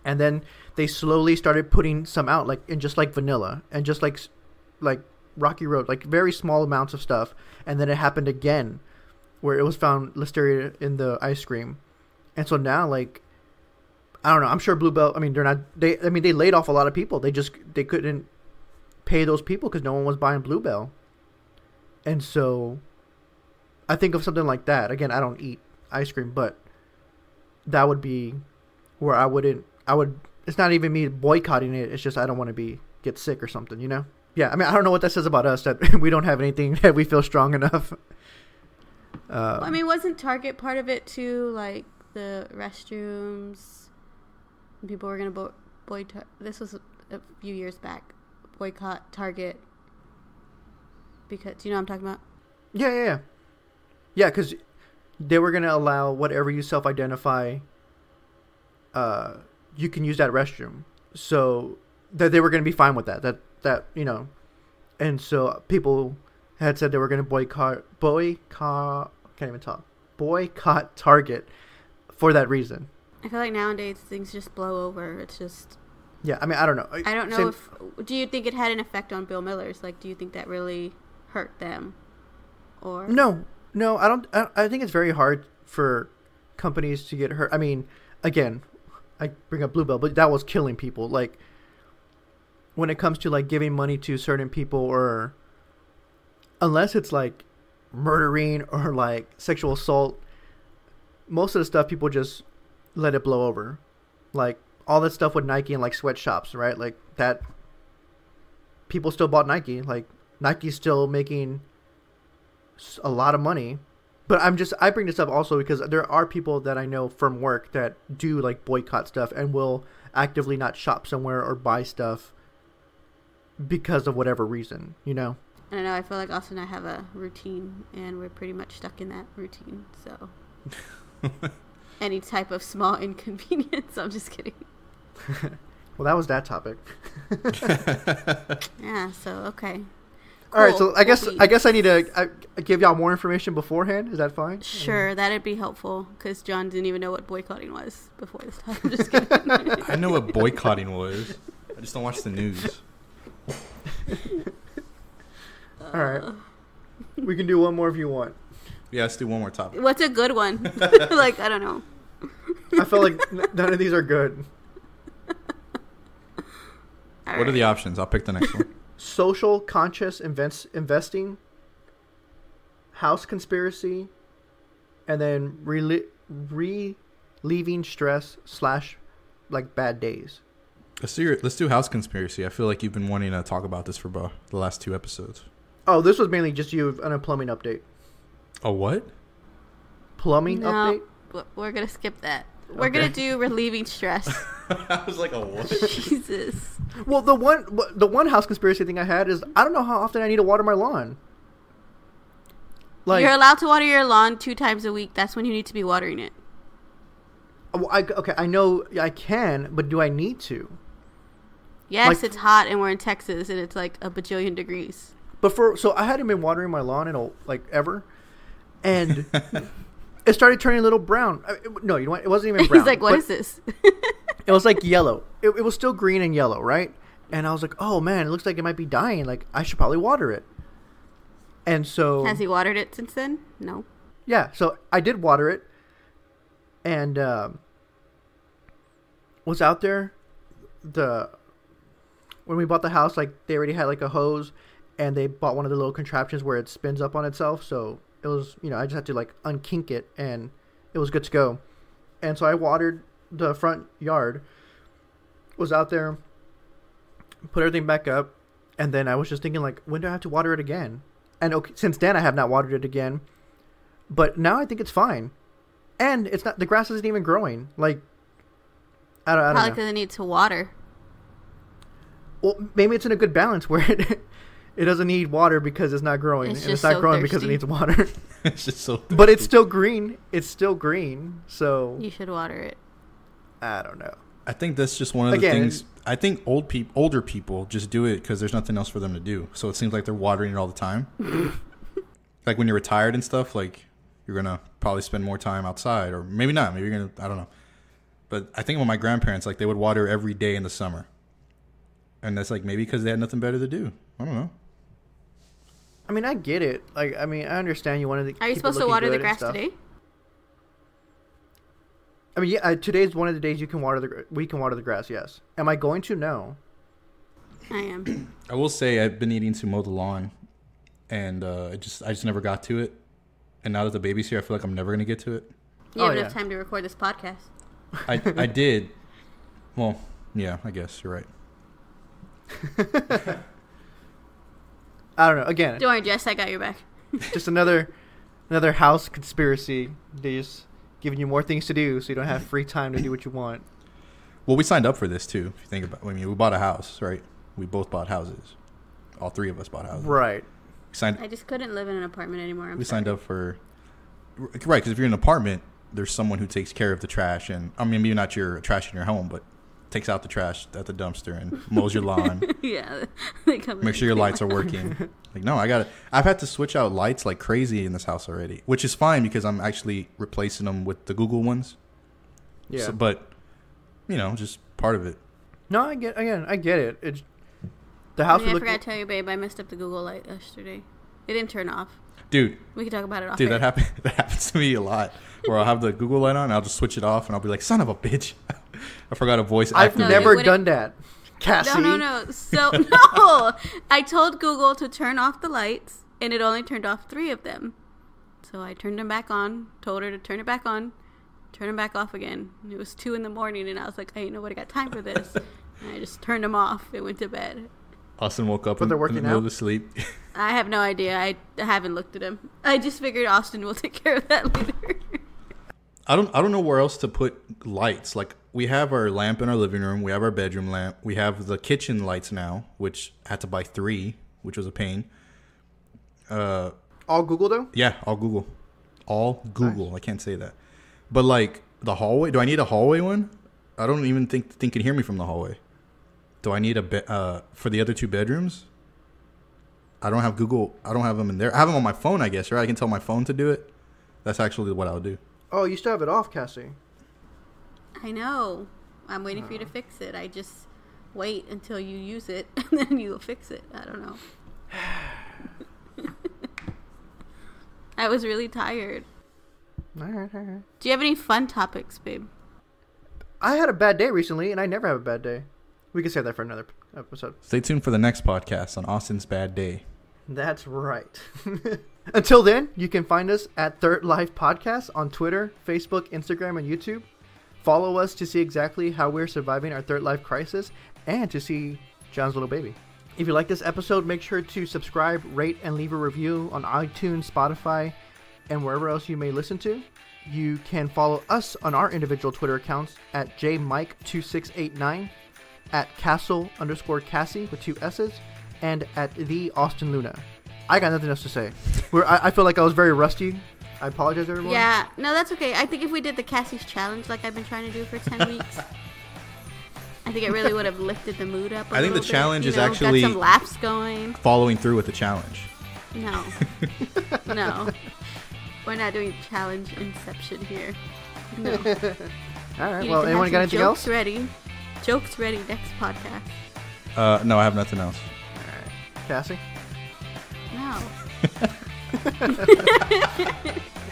Speaker 1: and then they slowly started putting some out, like in just like vanilla and just like Rocky Road, like very small amounts of stuff. And then it happened again, where it was found listeria in the ice cream. And so now, like, I don't know. I'm sure Bluebell. I mean, they laid off a lot of people. They couldn't pay those people because no one was buying Bluebell. And so, I think of something like that. Again, I don't eat ice cream, but that would be where I would. It's not even me boycotting it. It's just I don't want to get sick or something. Yeah. I mean, I don't know what that says about us that we don't have anything that we feel strong enough.
Speaker 3: Well, I mean, wasn't Target part of it too? Like the restrooms, people were gonna boycott. This was a few years back. Boycott Target because do you know what I'm talking about?
Speaker 1: Yeah. Because they were gonna allow whatever you self-identify. You can use that restroom, so that they were gonna be fine with that. That and so people had said they were gonna boycott. Can't even talk. Boycott Target for that reason.
Speaker 3: I feel like nowadays things just blow over. It's just.
Speaker 1: Yeah, I mean, I don't know.
Speaker 3: I don't know if. Do you think it had an effect on Bill Miller's? Like, do you think that really hurt them? Or
Speaker 1: no, I don't. I think it's very hard for companies to get hurt. I mean, again, I bring up Bluebell, but that was killing people. Like, when it comes to like giving money to certain people, or unless it's like murdering or like sexual assault, most of the stuff people just let it blow over. Like all that stuff with Nike and like sweatshops, right? Like that, people still bought Nike. Like Nike's still making a lot of money. But I bring this up also because there are people that I know from work that do like boycott stuff and will actively not shop somewhere or buy stuff because of whatever reason,
Speaker 3: I don't know. I feel like Austin and I have a routine, and we're pretty much stuck in that routine. So, any type of small inconvenience, I'm just kidding.
Speaker 1: Well, that was that topic.
Speaker 3: Yeah. So okay.
Speaker 1: Cool. All right. So I guess I need to give y'all more information beforehand. Is that fine?
Speaker 3: Sure, that'd be helpful because John didn't even know what boycotting was before this time. I'm just kidding.
Speaker 2: I know what boycotting was. I just don't watch the news.
Speaker 1: All right. We can do one more if you want.
Speaker 2: Yeah, let's do one more topic.
Speaker 3: What's a good one? Like, I don't know.
Speaker 1: I feel like none of these are good.
Speaker 2: What are the options? I'll pick the next one.
Speaker 1: Social conscious investing, house conspiracy, and then relieving stress / like bad days.
Speaker 2: Let's do house conspiracy. I feel like you've been wanting to talk about this for the last 2 episodes.
Speaker 1: Oh, this was mainly just you on a plumbing update.
Speaker 2: A what?
Speaker 1: Plumbing update?
Speaker 3: We're going to skip that. We're going to do relieving stress.
Speaker 2: I was like, a what?
Speaker 3: Jesus.
Speaker 1: Well, the one house conspiracy thing I had is I don't know how often I need to water my lawn.
Speaker 3: You're allowed to water your lawn 2 times a week. That's when you need to be watering it.
Speaker 1: Well, I know I can, but do I need to?
Speaker 3: Yes, it's hot and we're in Texas and it's like a bajillion degrees.
Speaker 1: But so I hadn't been watering my lawn in ever, and it started turning a little brown. No, you know what? It wasn't even brown.
Speaker 3: He's like, what is this?
Speaker 1: It was like yellow. It was still green and yellow, right? And I was like, oh man, it looks like it might be dying. Like I should probably water it. And so
Speaker 3: has he watered it since then? No.
Speaker 1: Yeah, so I did water it, and was out there. When we bought the house, like they already had like a hose, and they bought one of the little contraptions where it spins up on itself. So it was, I just had to like unkink it, and it was good to go. And so I watered the front yard, was out there, put everything back up, and then I was just thinking like, when do I have to water it again? And since then I have not watered it again, but now I think it's fine, and it's not. The grass isn't even growing. Like I don't know.
Speaker 3: Probably because it needs to water.
Speaker 1: Well, maybe it's in a good balance where it doesn't need water because it's not growing, and it's not growing because it needs water.
Speaker 2: It's just so thirsty.
Speaker 1: But it's still green. It's still green. So
Speaker 3: you should water it.
Speaker 1: I don't know.
Speaker 2: I think that's just one of the things. I think older people just do it because there's nothing else for them to do. So it seems like they're watering it all the time. Like when you're retired and stuff, like you're gonna probably spend more time outside, or maybe not. Maybe you're gonna. I don't know. But I think with my grandparents, like they would water every day in the summer. And that's like maybe because they had nothing better to do. I don't know.
Speaker 1: I mean, I get it. Like, I mean, I understand you wanted to.
Speaker 3: Are you supposed to water the grass today?
Speaker 1: I mean, yeah. Today's one of the days we can water the grass. Yes. Am I going to? No.
Speaker 3: I am.
Speaker 2: I will say I've been needing to mow the lawn, and I just never got to it. And now that the baby's here, I feel like I'm never gonna get to it.
Speaker 3: You have enough time to record this podcast.
Speaker 2: I did. Well, yeah. I guess you're right.
Speaker 1: I don't know. Again,
Speaker 3: don't worry, Jess. I got your back.
Speaker 1: Just another house conspiracy. They just giving you more things to do, so you don't have free time to do what you want.
Speaker 2: Well, we signed up for this too. If you think about it. I mean, we bought a house, right? We both bought houses. All 3 of us bought houses.
Speaker 1: Right.
Speaker 3: I just couldn't live in an apartment anymore.
Speaker 2: We signed up for. Right, because if you're in an apartment, there's someone who takes care of the trash, and I mean, maybe not your trash in your home, but takes out the trash at the dumpster and mows your lawn.
Speaker 3: Yeah, they come.
Speaker 2: Make sure your lights are working. Like, no, I've had to switch out lights like crazy in this house already, which is fine because I'm actually replacing them with the Google ones.
Speaker 1: Yeah,
Speaker 2: but just part of it.
Speaker 1: No, I get it. It's the house.
Speaker 3: I forgot to tell you, babe. I messed up the Google light yesterday. It didn't turn off.
Speaker 2: Dude,
Speaker 3: we can talk about it off.
Speaker 2: Dude, that happens to me a lot. Where I'll have the Google light on, and I'll just switch it off, and I'll be like, "Son of a bitch." I forgot a voice.
Speaker 1: I've never done that, Cassie.
Speaker 3: No. So no, I told Google to turn off the lights, and it only turned off 3 of them. So I turned them back on. Told her to turn it back on, turn them back off again. And it was 2 in the morning, and I was like, "Hey, nobody got time for this." And I just turned them off. They went to bed.
Speaker 2: Austin woke up in the middle of sleep.
Speaker 3: I have no idea. I haven't looked at him. I just figured Austin will take care of that later.
Speaker 2: I don't know where else to put lights. Like, we have our lamp in our living room. We have our bedroom lamp. We have the kitchen lights now, which I had to buy 3, which was a pain.
Speaker 1: All Google, though?
Speaker 2: Yeah, all Google. All Google. Nice. I can't say that. But, like, the hallway, do I need a hallway one? I don't even think you can hear me from the hallway. Do I need for the other 2 bedrooms? I don't have Google. I don't have them in there. I have them on my phone, I guess, right? I can tell my phone to do it. That's actually what I'll do.
Speaker 1: Oh, you still have it off, Cassie.
Speaker 3: I know. I'm waiting for you to fix it. I just wait until you use it, and then you'll fix it. I don't know. I was really tired.
Speaker 1: All right.
Speaker 3: Do you have any fun topics, babe?
Speaker 1: I had a bad day recently, and I never have a bad day. We can save that for another episode.
Speaker 2: Stay tuned for the next podcast on Austin's bad day.
Speaker 1: That's right. Until then, you can find us at Third Life Podcast on Twitter, Facebook, Instagram, and YouTube. Follow us to see exactly how we're surviving our third life crisis and to see John's little baby. If you like this episode, make sure to subscribe, rate, and leave a review on iTunes, Spotify, and wherever else you may listen to. You can follow us on our individual Twitter accounts at jmike2689, at castle_cassie with 2 S's, and at the Austin Luna. I got nothing else to say. I feel like I was very rusty. I apologize, everyone.
Speaker 3: Yeah, no, that's okay. I think if we did the Cassie's challenge like I've been trying to do for 10 weeks, I think it really would have lifted the mood up a
Speaker 2: I think the
Speaker 3: little
Speaker 2: challenge
Speaker 3: bit,
Speaker 2: is actually
Speaker 3: got some laughs going.
Speaker 2: following through with the challenge.
Speaker 3: No. No. We're not doing challenge inception here. No.
Speaker 1: All right,
Speaker 3: You
Speaker 1: well,
Speaker 3: need to
Speaker 1: anyone
Speaker 3: have
Speaker 1: got
Speaker 3: some
Speaker 1: anything
Speaker 3: jokes
Speaker 1: else?
Speaker 3: ready. Jokes ready next podcast.
Speaker 2: No, I have nothing else.
Speaker 1: All right. Cassie?
Speaker 3: No.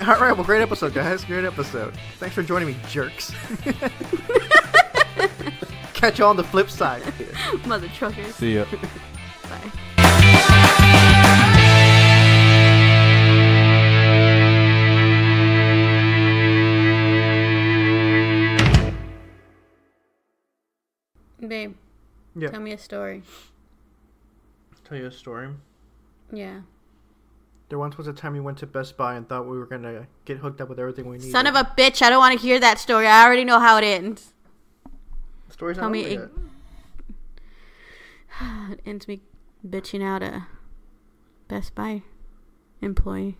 Speaker 1: All right, well, great episode, guys. Great episode. Thanks for joining me, jerks. Catch you on the flip side.
Speaker 3: Mother truckers.
Speaker 2: See ya.
Speaker 3: Bye. Babe,
Speaker 1: Yeah.
Speaker 3: tell me a story.
Speaker 1: Tell you a story.
Speaker 3: Yeah.
Speaker 1: There once was a time you went to Best Buy and thought we were going to get hooked up with everything we needed.
Speaker 3: Son of a bitch, I don't want to hear that story. I already know how it ends.
Speaker 1: The story's
Speaker 3: Tell
Speaker 1: not
Speaker 3: me
Speaker 1: over yet.
Speaker 3: It ends me bitching out a Best Buy employee.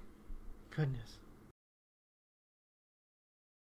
Speaker 1: Goodness.